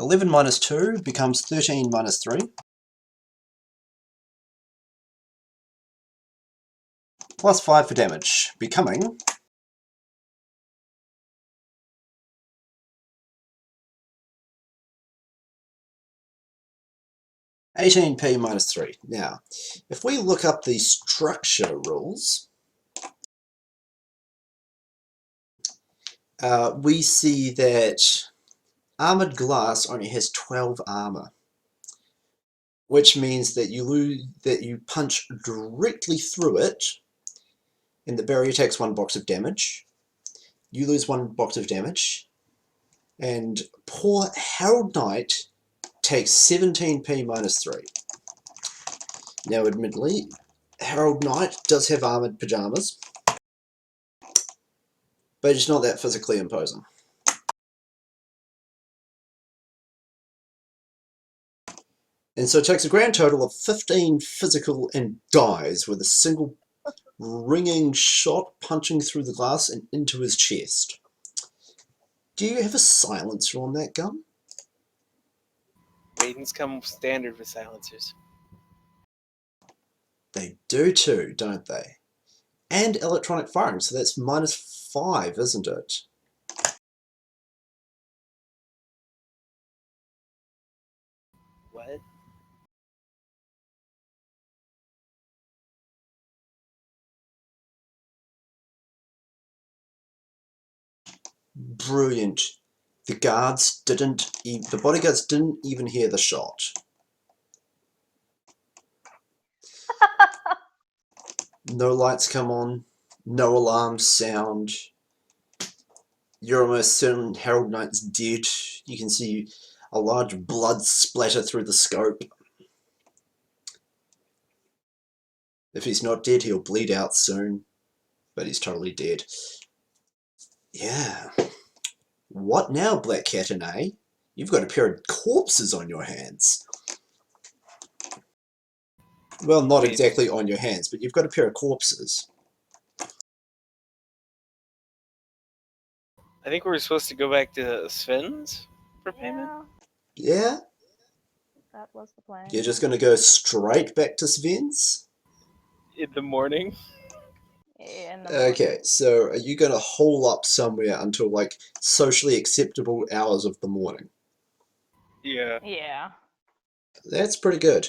11 minus 2 becomes 13 minus 3. Plus 5 for damage, becoming 18p minus 3. Now, if we look up the structure rules, we see that armored glass only has 12 armor, which means that you punch directly through it, and the barrier takes 1 box of damage. You lose 1 box of damage, and poor Herald Knight takes 17p minus 3. Now, admittedly, Herald Knight does have armored pajamas, but it's not that physically imposing. And so it takes a grand total of 15 physical and dies with a single ringing shot punching through the glass and into his chest. Do you have a silencer on that gun? Ratings come standard with silencers. They do too, don't they? And electronic firing, so that's minus 5, isn't it? What? Brilliant. The bodyguards didn't even hear the shot. No lights come on, no alarms sound. You're almost certain Herald Knight's dead. You can see a large blood splatter through the scope. If he's not dead, he'll bleed out soon, but he's totally dead. Yeah. What now, Black Cat and A? You've got a pair of corpses on your hands. Well, not exactly on your hands, but you've got a pair of corpses. I think we're supposed to go back to Sven's for payment? Yeah? That was the plan. You're just going to go straight back to Sven's? In the morning? Yeah, in the morning. Okay, so are you going to hole up somewhere until, like, socially acceptable hours of the morning? Yeah. Yeah. That's pretty good.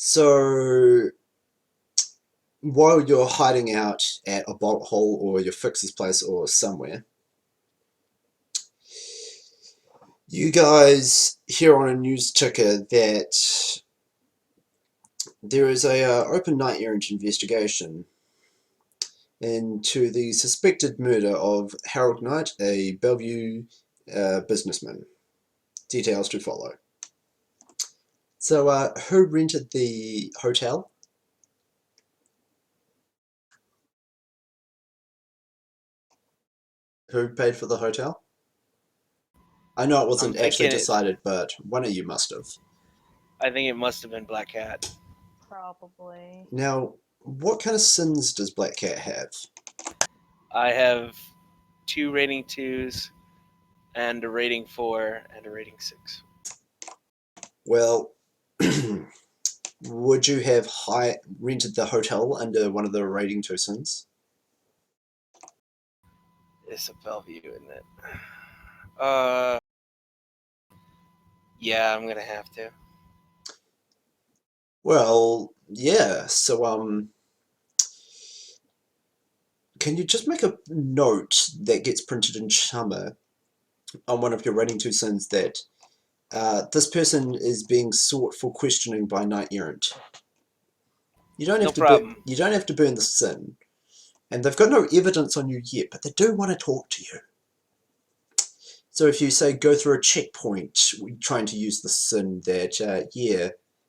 So, while you're hiding out at a bolt hole or your fixer's place or somewhere, you guys hear on a news ticker that there is a open knight errant investigation into the suspected murder of Harold Knight, a Bellevue businessman. Details to follow. So, who rented the hotel? Who paid for the hotel? I know it wasn't actually decided, but one of you must have. I think it must have been Black Cat. Probably. Now, what kind of sins does Black Cat have? I have 2 rating 2s, and a rating 4, and a rating 6. Well, would you have rented the hotel under one of the rating 2 sins? It's a Bellevue, isn't it? Yeah, I'm gonna have to. Well, yeah, so, can you just make a note that gets printed in Chummer on one of your rating 2 sins that this person is being sought for questioning by Knight Errant. You don't have you don't have to burn the sin, and they've got no evidence on you yet, but they do want to talk to you. So if you say go through a checkpoint trying to use the sin, that yeah,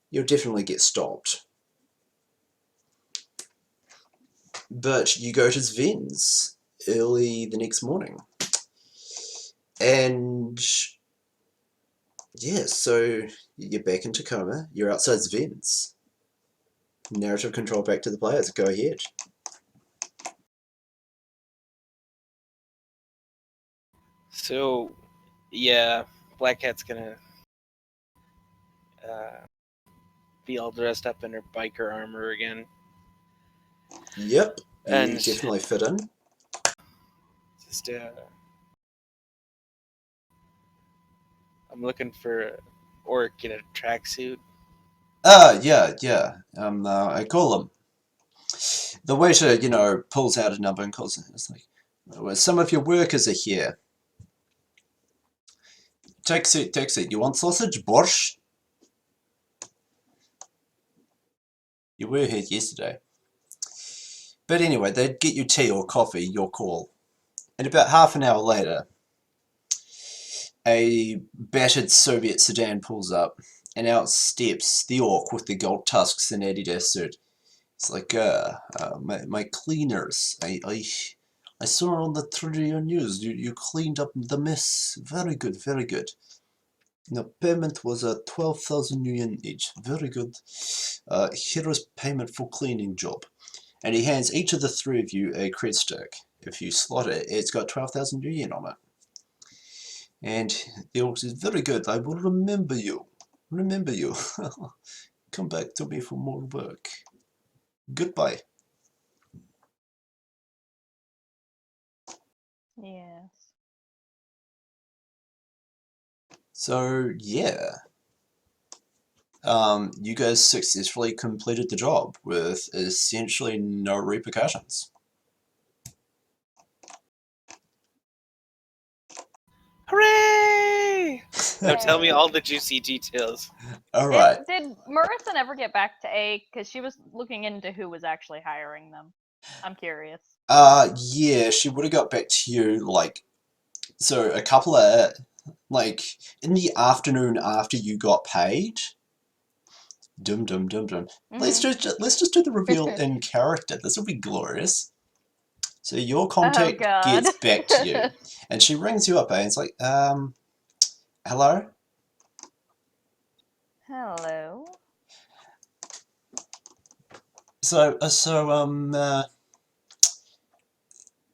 you'll definitely get stopped. But you go to Sven's early the next morning, and yeah, so you're back in Tacoma, you're outside Sven's. Narrative control back to the players, go ahead. So, yeah, Black Cat's gonna be all dressed up in her biker armor again. Yep, you And definitely fit in. just I'm looking for an orc in a tracksuit. Yeah. I call him. The waiter, pulls out a number and calls it. It's like, well, some of your workers are here. Take it. You want sausage? Borscht? You were here yesterday. But anyway, they'd get you tea or coffee, your call. And about half an hour later, a battered Soviet sedan pulls up, and out steps the orc with the gold tusks and Adidas suit. It's like, my cleaners. I saw on the Trivia News you cleaned up the mess. Very good, very good. The payment was 12,000 yuan each. Very good. Here is payment for cleaning job. And he hands each of the three of you a cred stick. If you slot it, it's got 12,000 yuan on it. And the orc says, very good, I will remember you. Remember you. Come back to me for more work. Goodbye. Yes. So, yeah. You guys successfully completed the job with essentially no repercussions. Hooray! Now tell me Yay. all the juicy details. Alright. Did Marissa never get back to A? Because she was looking into who was actually hiring them. I'm curious. Yeah, she would have got back to you, so a couple of, in the afternoon after you got paid. Dum. Let's just do the reveal in character. This will be glorious. So your contact God. gets back to you, and she rings you up, and it's like, hello? Hello. So,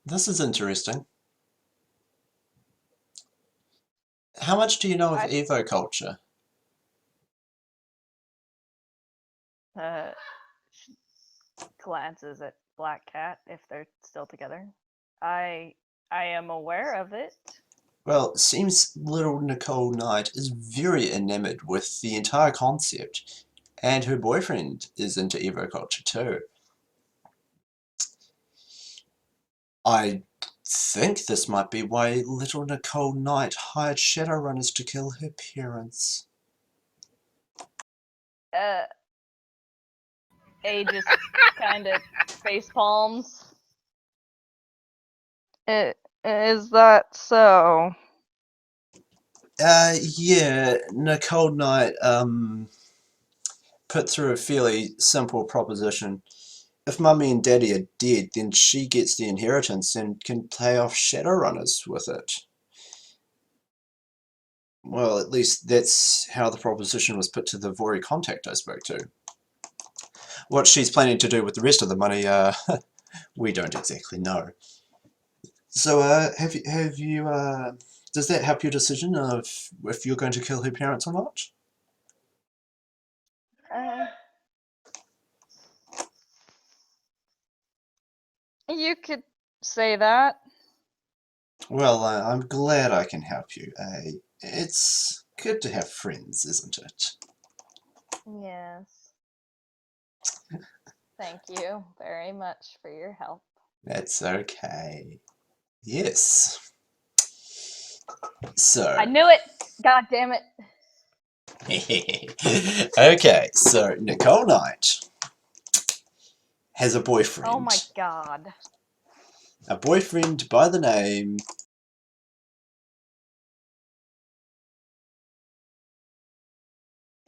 this is interesting. How much do you know of Evo culture? Glances at Black Cat if they're still together. I am aware of it. Well, it seems little Nicole Knight is very enamored with the entire concept, and her boyfriend is into Evo culture too. I think this might be why little Nicole Knight hired Shadowrunners to kill her parents. A just kind of face palms. Is that so? Yeah, Nicole Knight, put through a fairly simple proposition. If Mummy and Daddy are dead, then she gets the inheritance and can pay off Shadowrunners with it. Well, at least that's how the proposition was put to the Vori contact I spoke to. What she's planning to do with the rest of the money, we don't exactly know. So, have you, does that help your decision of if you're going to kill her parents or not? You could say that. Well, I'm glad I can help you. It's good to have friends, isn't it? Yes. Thank you very much for your help. That's okay. Yes. So. I knew it! God damn it. Okay, so Nicole Knight has a boyfriend. Oh my god. A boyfriend by the name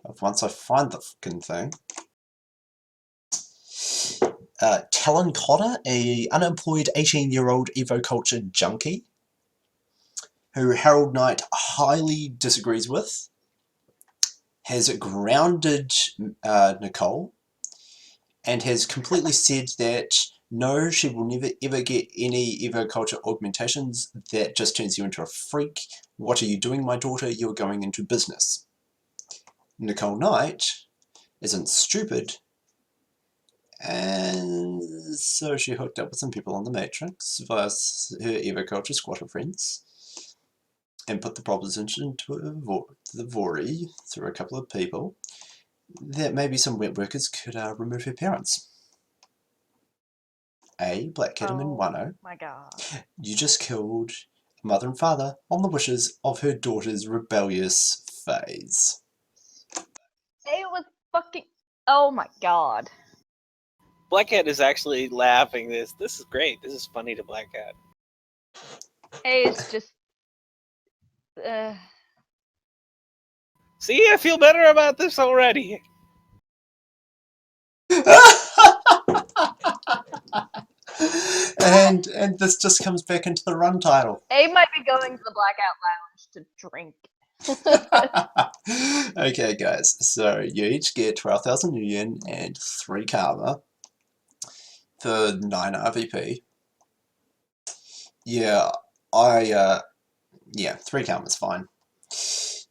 of, once I find the fucking thing, Talon Cotter, a unemployed 18-year-old Evo culture junkie who Harold Knight highly disagrees with, has grounded Nicole, and has completely said that No, she will never ever get any evoculture augmentations. That just turns you into a freak. What are you doing, my daughter? You're going into business. Nicole Knight isn't stupid, and so she hooked up with some people on the Matrix via her evoculture squatter friends and put the proposition into the Vori through a couple of people that maybe some wet workers could remove her parents. Black Kidderman Oh 10. my god. You just killed mother and father on the wishes of her daughter's rebellious phase. It was fucking. Oh my god. Black Cat is actually laughing. This is great. This is funny to Black Cat. A is just. See, I feel better about this already. and this just comes back into the run title. A might be going to the Blackout Lounge to drink. Okay, guys, so you each get 12,000 yen and 3 karma for 9 RVP. Yeah, 3 karma's fine.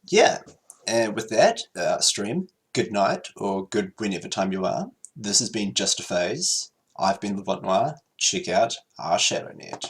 Yeah, and with that, stream, good night, or good whenever time you are. This has been Just a Phase. I've been Levant Noir. Check out our Shadownet.